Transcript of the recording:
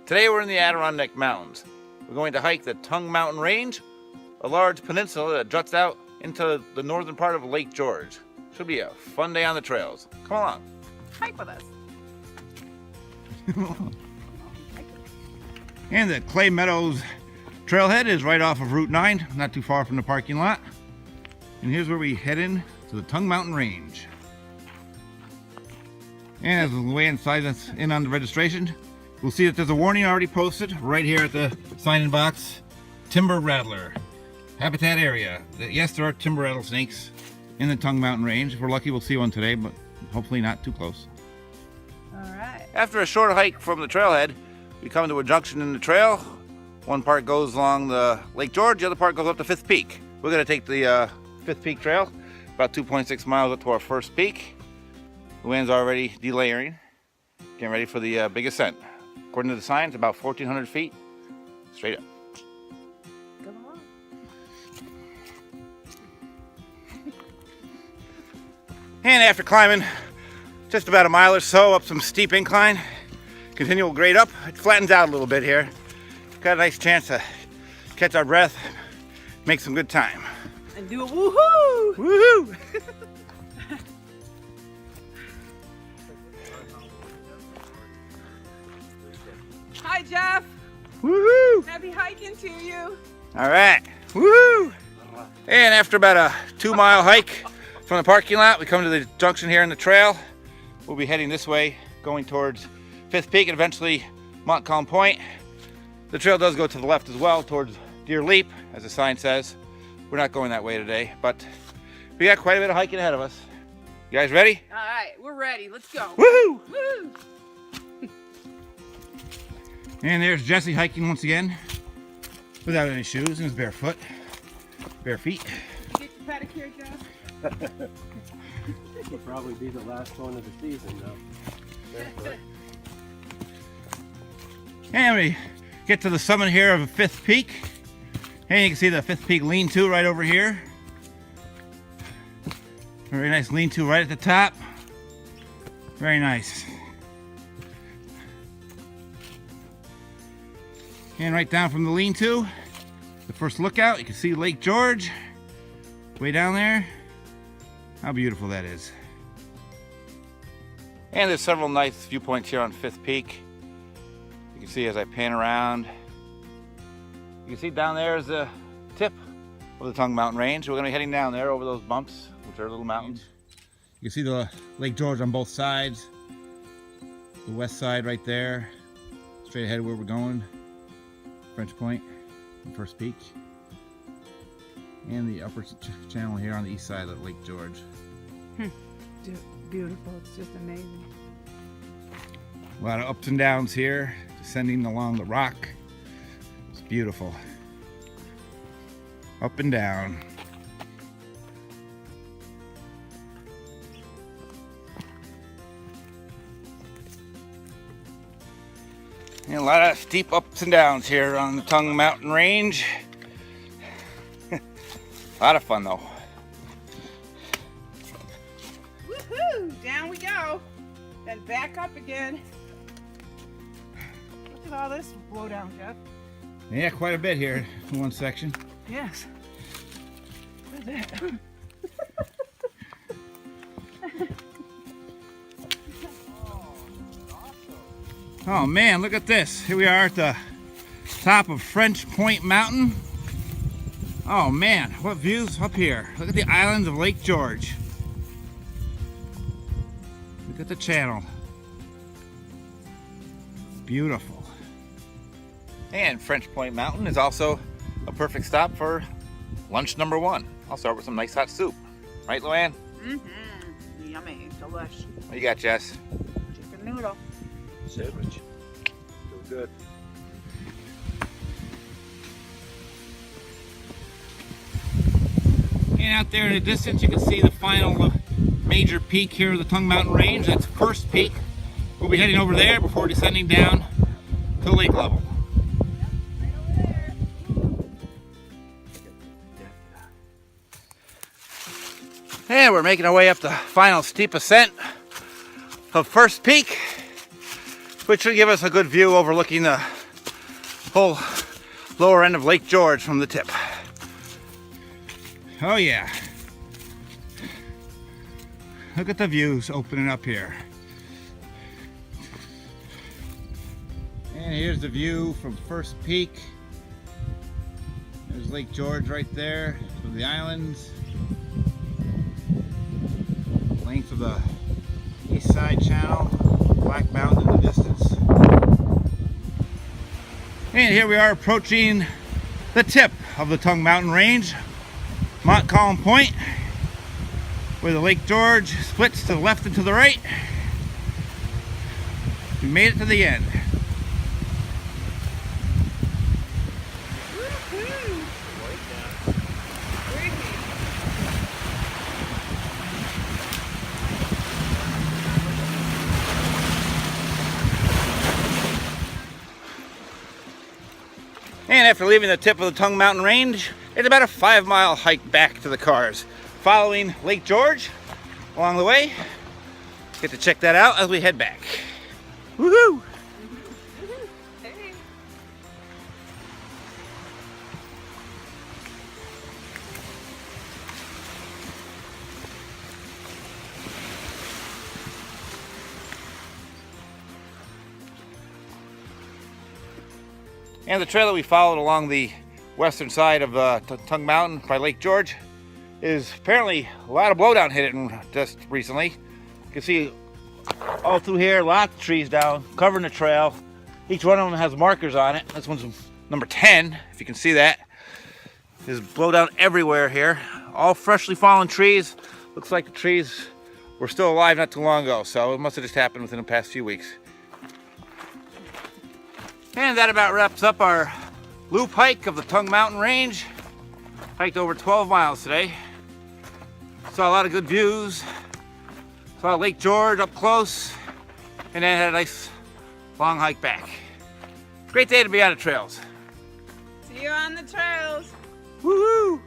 Today we're in the Adirondack Mountains. We're going to hike the Tongue Mountain Range, a large peninsula that juts out into the northern part of Lake George. Should be a fun day on the trails. Come along. Hike with us. And the Clay Meadows trailhead is right off of Route 9, not too far from the parking lot. And here's where we head in to the Tongue Mountain Range. And as the way inside that's in on the registration, we'll see that there's a warning already posted right here at the sign-in box. Timber rattler habitat area. Yes, there are timber rattlesnakes in the Tongue Mountain Range. If we're lucky, we'll see one today, but hopefully not too close. All right. After a short hike from the trailhead, we come to a junction in the trail. One part goes along the Lake George, the other part goes up to Fifth Peak. We're going to take the Fifth Peak Trail, about 2.6 miles up to our first peak. Luann's already delayering, getting ready for the big ascent. According to the sign, it's about 1,400 feet, straight up. Come on. And after climbing just about a mile or so up some steep incline, continual grade up, it flattens out a little bit here. Got a nice chance to catch our breath, make some good time. And do a woohoo! Woohoo! Hi, Jeff. Woohoo! Happy hiking to you. All right, woohoo! And after about a 2-mile hike from the parking lot, we come to the junction here in the trail. We'll be heading this way, going towards Fifth Peak and eventually Montcalm Point. The trail does go to the left as well, towards Deer Leap, as the sign says. We're not going that way today, but we got quite a bit of hiking ahead of us. You guys ready? All right, we're ready. Let's go. Woohoo! Woo! And there's Jesse hiking once again, without any shoes, and his barefoot, bare feet. You get your pedicure, Jeff? This will probably be the last one of the season now. And we get to the summit here of Fifth Peak. And you can see the Fifth Peak lean-to right over here. Very nice lean-to right at the top. Very nice. And right down from the lean-to, the first lookout, you can see Lake George way down there. How beautiful that is. And there's several nice viewpoints here on Fifth Peak. You can see as I pan around. You can see down there is the tip of the Tongue Mountain Range. We're going to be heading down there over those bumps, which are little mountains. You can see the Lake George on both sides. The west side right there, straight ahead where we're going. French Point, the first peak. And the upper channel here on the east side of Lake George. Beautiful. It's just amazing. A lot of ups and downs here, descending along the rock. It's beautiful. Up and down. And a lot of steep ups and downs here on the Tongue Mountain Range. A lot of fun though. Woohoo! Down we go. Then back up again. Look at all this blow down, Jeff. Yeah, quite a bit here in one section. Yes. Look at that. Oh man, look at this. Here we are at the top of French Point Mountain. Oh man, what views up here. Look at the islands of Lake George. Look at the channel. Beautiful. And French Point Mountain is also a perfect stop for lunch number 1. I'll start with some nice hot soup. Right, Luann? Mm-hmm. Yummy. Delish. What you got, Jess? Chicken noodle. Sandwich. Feel good. And out there in the distance, you can see the final major peak here of the Tongue Mountain Range. That's First Peak. We'll be heading over there before descending down to lake level. And we're making our way up the final steep ascent of First Peak. which should give us a good view overlooking the whole lower end of Lake George from the tip. Oh yeah. Look at the views opening up here. And here's the view from First Peak. There's Lake George right there from the islands. Length of the east side channel, Black Mountain in the distance. And here we are approaching the tip of the Tongue Mountain Range, Montcalm Point, where the Lake George splits to the left and to the right. We made it to the end. And after leaving the tip of the Tongue Mountain Range, it's about a 5-mile hike back to the cars. Following Lake George along the way. Get to check that out as we head back. Woohoo! Hey. And the trail that we followed along the western side of Tongue Mountain by Lake George is apparently a lot of blowdown hitting just recently. You can see all through here, lots of trees down, covering the trail. Each one of them has markers on it. This one's number 10, if you can see that. There's blowdown everywhere here. All freshly fallen trees. Looks like the trees were still alive not too long ago, so it must have just happened within the past few weeks. And that about wraps up our loop hike of the Tongue Mountain Range. Hiked over 12 miles today. Saw a lot of good views. Saw Lake George up close. And then had a nice long hike back. Great day to be on the trails. See you on the trails. Woohoo!